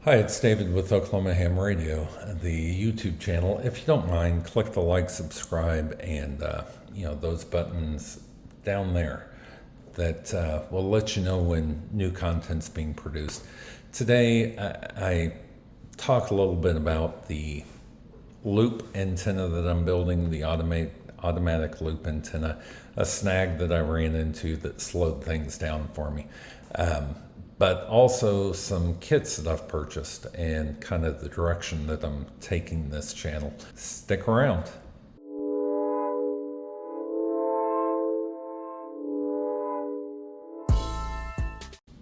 Hi, it's David with Oklahoma Ham Radio, the YouTube channel. If you don't mind, click the like, subscribe, and those buttons down there that will let you know when new content's being produced. Today, I talk a little bit about the loop antenna that I'm building, the automatic loop antenna, a snag that I ran into that slowed things down for me. But also some kits that I've purchased and kind of the direction that I'm taking this channel. Stick around.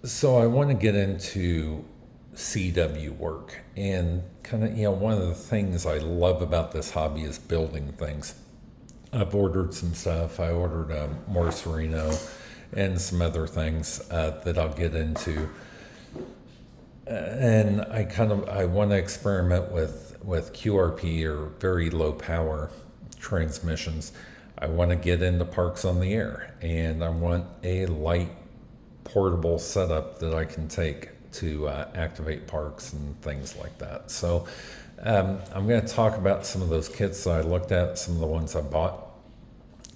So I want to get into CW work, and kind of, one of the things I love about this hobby is building things. I've ordered some stuff. I ordered a Morse-Reno and some other things that I'll get into. And I want to experiment with QRP, or very low power transmissions. I want to get into parks on the air, and I want a light portable setup that I can take to activate parks and things like that. So I'm going to talk about some of those kits that I looked at, some of the ones I bought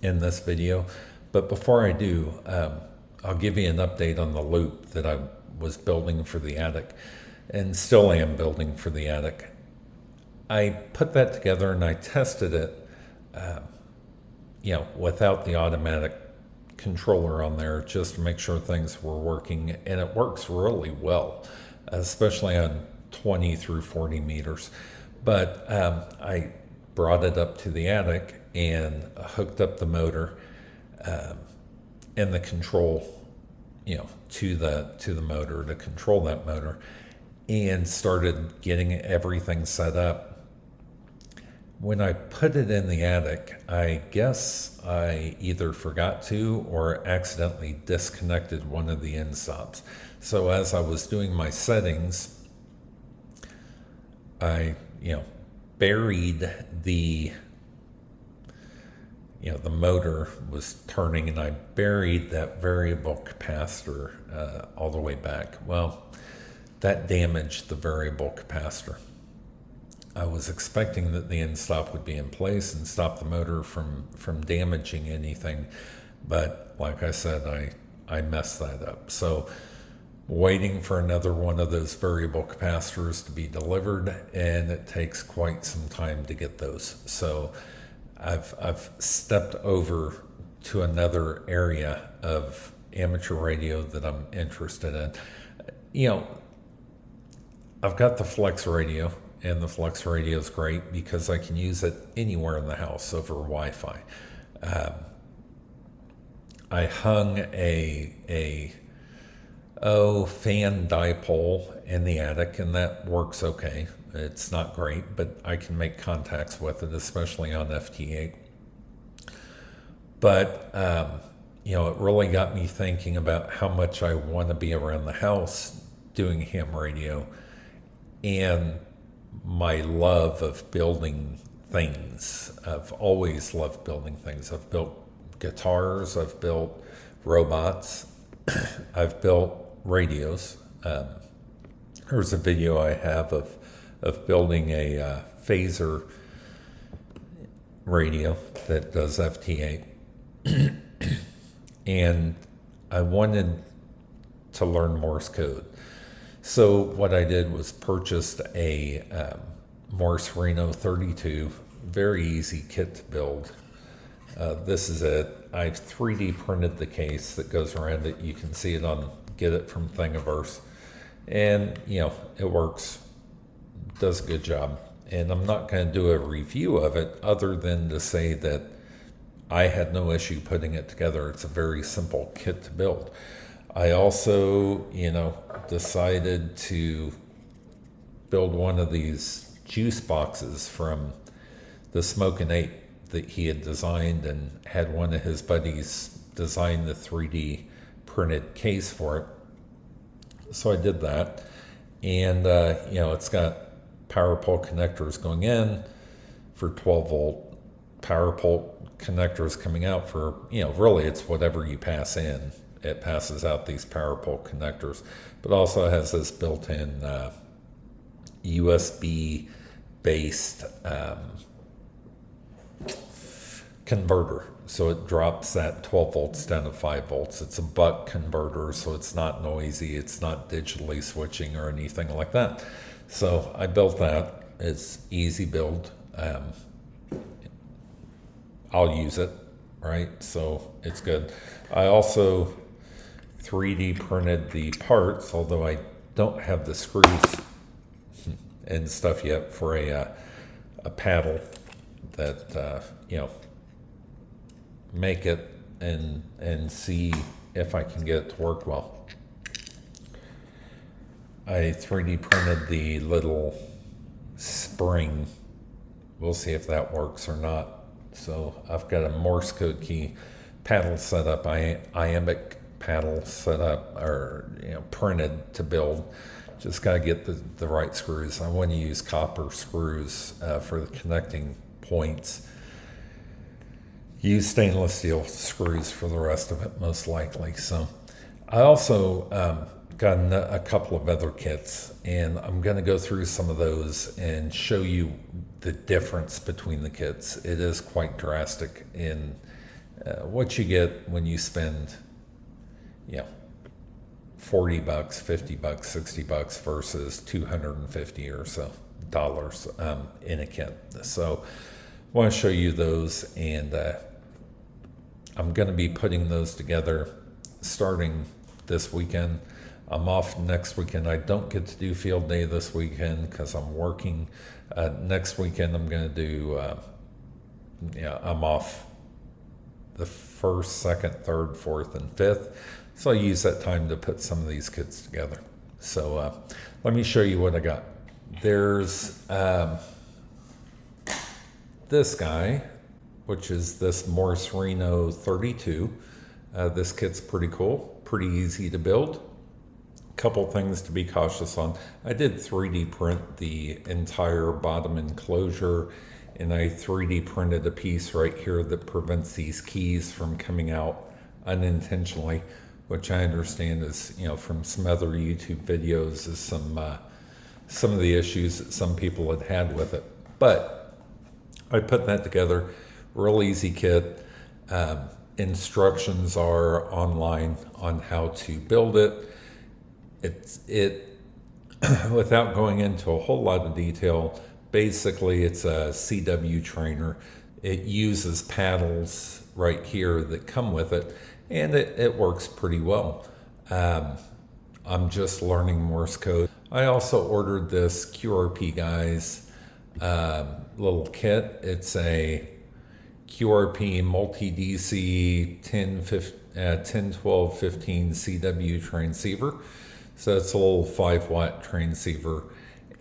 in this video. But before I do, I'll give you an update on the loop that I was building for the attic, and still am building for the attic. I put that together and I tested it, without the automatic controller on there, just to make sure things were working, and it works really well, especially on 20 through 40 meters. But I brought it up to the attic and hooked up the motor and the control, to the motor to control that motor, and started getting everything set up. When I put it in the attic, I guess I either forgot to or accidentally disconnected one of the end stops. So as I was doing my settings, I buried the motor was turning, and I buried that variable capacitor all the way back. Well, that damaged the variable capacitor. I was expecting that the end stop would be in place and stop the motor from damaging anything, but like I said, I messed that up. So waiting for another one of those variable capacitors to be delivered, and it takes quite some time to get those. So I've stepped over to another area of amateur radio that I'm interested in. I've got the Flex radio, and the Flex radio is great because I can use it anywhere in the house over Wi-Fi. I hung a fan dipole in the attic, and that works okay. It's not great, but I can make contacts with it, especially on FT8. But it really got me thinking about how much I want to be around the house doing ham radio, and my love of building things. I've always loved building things. I've built guitars, I've built robots, I've built radios. There's a video I have of building a phaser radio that does FT8. And I wanted to learn Morse code. So what I did was purchased a Morse-Reno 32, very easy kit to build. This is it. I've 3D printed the case that goes around it. You can see it get it from Thingiverse. And, it works, does a good job. And I'm not going to do a review of it other than to say that I had no issue putting it together. It's a very simple kit to build. I also, decided to build one of these juice boxes from the Smokin' Ape that he had designed, and had one of his buddies design the 3D printed case for it. So I did that, and it's got power pole connectors going in for 12 volt, power pole connectors coming out for, really it's whatever you pass in. It passes out these power pole connectors, but also has this built-in USB based converter. So it drops that 12 volts down to 5 volts. It's a buck converter, so it's not noisy. It's not digitally switching or anything like that. So I built that. It's easy build. I'll use it, right? So it's good. I also 3D printed the parts, although I don't have the screws and stuff yet for a paddle that, make it and see if I can get it to work well. I 3D printed the little spring. We'll see if that works or not. So I've got a Morse code key paddle set up, iambic paddle set up, or printed to build. Just got to get the right screws. I want to use copper screws for the connecting points. Use stainless steel screws for the rest of it, most likely. So I also got a couple of other kits, and I'm going to go through some of those and show you the difference between the kits. It is quite drastic in what you get when you spend, $40, $50, $60 versus $250 or so dollars in a kit. So I want to show you those, and I'm going to be putting those together starting this weekend. I'm off next weekend. I don't get to do field day this weekend because I'm working. Next weekend I'm going to do, I'm off the 1st, 2nd, 3rd, 4th, and 5th. So I use that time to put some of these kits together. So let me show you what I got. There's this guy, which is this Morse Reno 32. This kit's pretty cool, pretty easy to build. Couple things to be cautious on. I did 3D print the entire bottom enclosure, and I 3D printed a piece right here that prevents these keys from coming out unintentionally, which I understand is, from some other YouTube videos, is some of the issues that some people had with it. But I put that together, real easy kit. Instructions are online on how to build it. It without going into a whole lot of detail, basically it's a CW trainer. It uses paddles right here that come with it, and it works pretty well. I'm just learning Morse code. I also ordered this QRP guys little kit. It's a QRP multi-DC 10, 12, 15 CW transceiver. So it's a little 5-watt transceiver.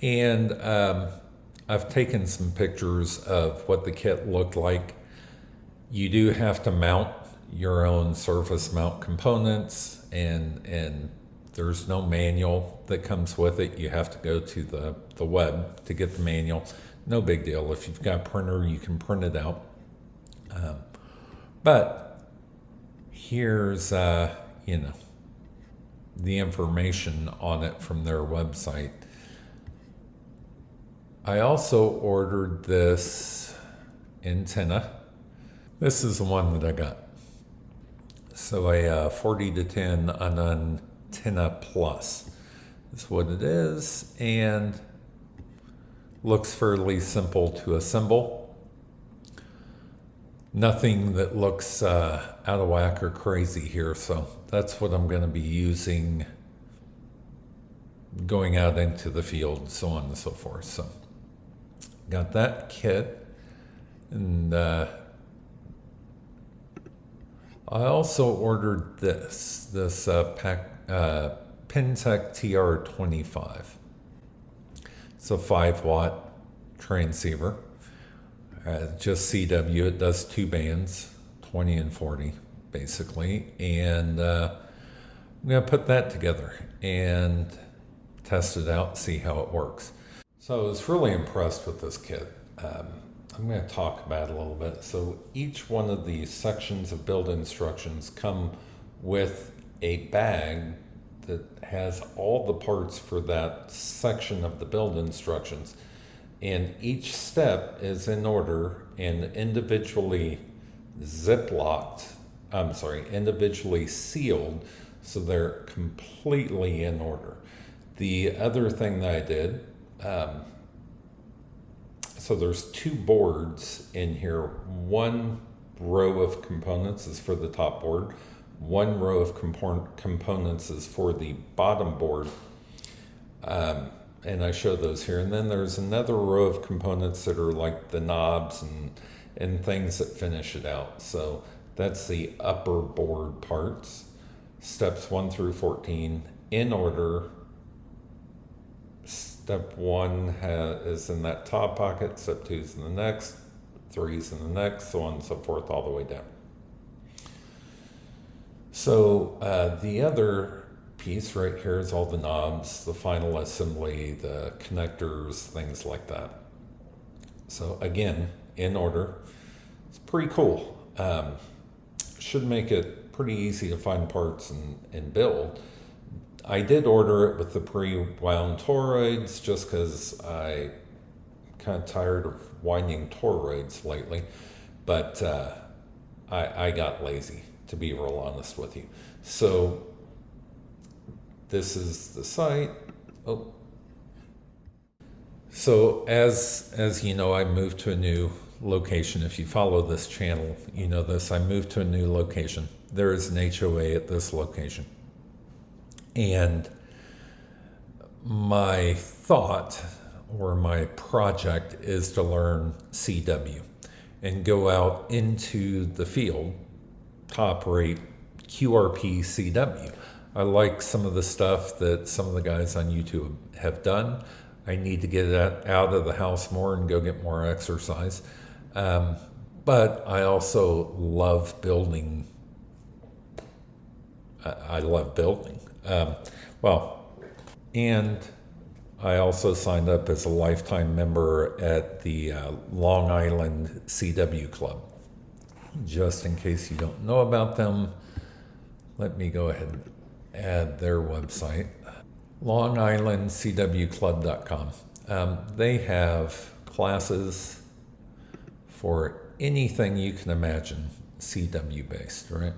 And I've taken some pictures of what the kit looked like. You do have to mount your own surface mount components, and there's no manual that comes with it. You have to go to the web to get the manual. No big deal. If you've got a printer, you can print it out. But here's, the information on it from their website. I also ordered this antenna. This is the one that I got. So a 40 to 10 an antenna plus is what it is, and looks fairly simple to assemble. Nothing that looks out of whack or crazy here, so that's what I'm going to be using going out into the field, so on and so forth. So got that kit, and I also ordered this Pentec TR25. It's a 5-watt transceiver. Just CW. It does 2 bands, 20 and 40, basically. And I'm going to put that together and test it out, see how it works. So I was really impressed with this kit. I'm going to talk about it a little bit. So each one of these sections of build instructions come with a bag that has all the parts for that section of the build instructions. And each step is in order and individually individually sealed, so they're completely in order. The other thing that I did, so there's two boards in here. One row of components is for the top board. One row of components is for the bottom board. And I show those here. And then there's another row of components that are like the knobs and things that finish it out. So that's the upper board parts. Steps 1 through 14 in order. Step 1 is in that top pocket, step 2 is in the next, 3 is in the next, so on and so forth, all the way down. So the other piece right here is all the knobs, the final assembly, the connectors, things like that. So again, in order. It's pretty cool. Should make it pretty easy to find parts and build. I did order it with the pre-wound toroids just because I kind of tired of winding toroids lately, but I got lazy, to be real honest with you. So this is the site. Oh, so as you know, I moved to a new location. If you follow this channel, you know this. I moved to a new location. There is an HOA at this location. And my thought or my project is to learn CW and go out into the field to operate QRP CW. I like some of the stuff that some of the guys on YouTube have done. I need to get out of the house more and go get more exercise. But I also love building. I love building. And I also signed up as a lifetime member at the Long Island CW Club. Just in case you don't know about them, let me go ahead and add their website, longislandcwclub.com. They have classes for anything you can imagine CW based, right?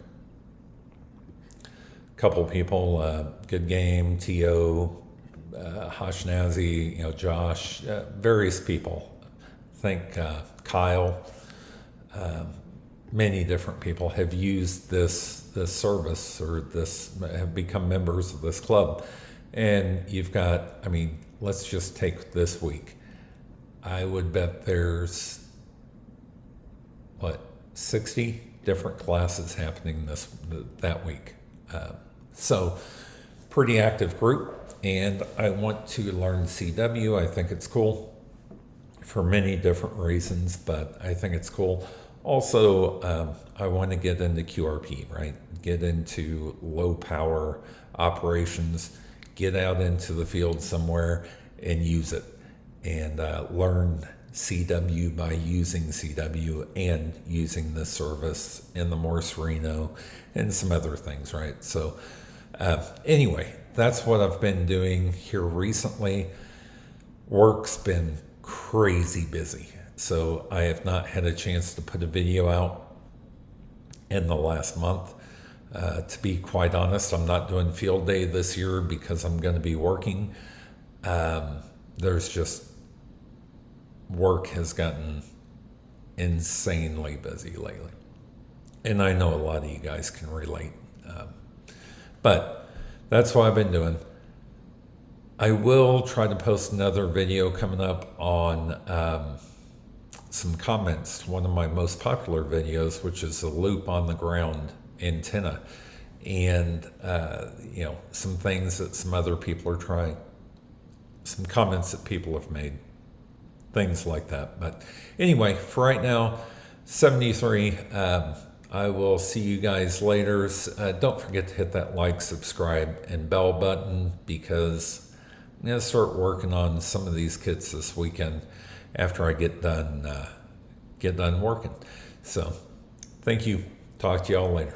Couple people, Good Game, T.O., Hashnazi, Josh, various people. I think Kyle, many different people have used this service or have become members of this club. And you've got, let's just take this week. I would bet there's 60 different classes happening that week. So pretty active group, and I want to learn CW. I think it's cool for many different reasons, but I think it's cool. Also, I want to get into QRP, right? Get into low power operations, get out into the field somewhere and use it, and learn CW by using CW and using the service in the Morse Reno and some other things, right? So anyway, that's what I've been doing here recently. Work's been crazy busy, so I have not had a chance to put a video out in the last month. To be quite honest, I'm not doing field day this year because I'm going to be working. There's just work has gotten insanely busy lately. And I know a lot of you guys can relate. But that's what I've been doing. I will try to post another video coming up on some comments to one of my most popular videos, which is a loop on the ground antenna. And, some things that some other people are trying, some comments that people have made, things like that. But anyway, for right now, 73. I will see you guys later. Don't forget to hit that like, subscribe, and bell button, because I'm going to start working on some of these kits this weekend after I get done working. So thank you. Talk to y'all later.